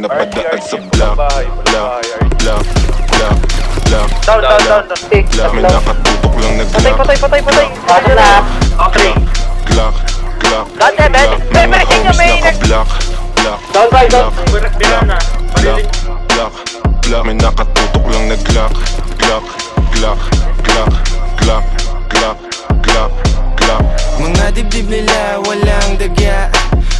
napadaan sa block. Block, block, block, block. Down. Block, may nakatutok lang na Patay. Pasok na. Okay. Glock, Glock, God damn it. Memory king yung main. Block, block, Down side, down. Glock, Glock, may nakatutok lang na Glock. Glock, Glock, Glock, Glock, Glock, Glock, Glock. Mga dibdib nila walang dagya,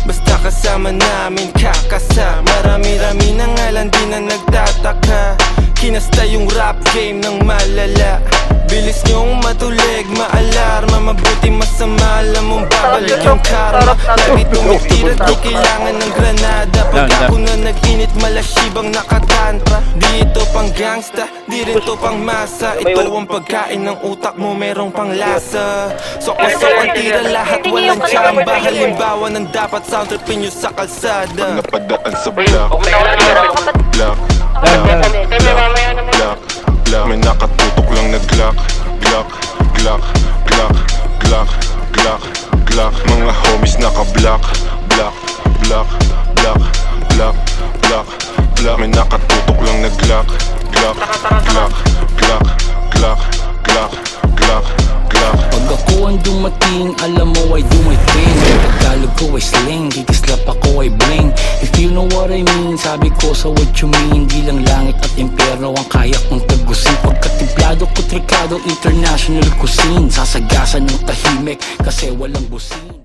basta kasama namin kakasa. Marami-rami na nga lang di na nagtataka. Kinasta yung rap game ng malala. Bilis niyong matulig, maalarma. Mabuti masama, alam mong babalik yung karma. Lagi tumitira, di kailangan ng granada. Pag ako na nag-init, malasibang nakatantra. Di ito pang gangsta, di rin to pang masa. Ito ang pagkain ng utak mo, merong pang lasa. Sok-sok ang tira, lahat walang tsamba. Halimbawa ng dapat sound tripin nyo sa kalsada. Napadaan sa block, block, block, block, block. May nakatutok lang na Glock. Glock, Glock, Glock, Glock, Glock, Glock. Mga homies naka-block. Block, block, block, block, block, block. May nakatutok lang na Glock. Glock, Glock, Glock, Glock, Glock, Glock, Glock. Pag ako ang dumating, alam mo ay dumating. Tagalog ko ay slang, kikislap ako ay bling. If you know what I mean, sabi ko sa what you mean. Di lang langit at impyerno ang kaya kong tagusin. Pagkatimplado ko trikado, international cuisine. Sasagasan ng tahimik kasi walang busin.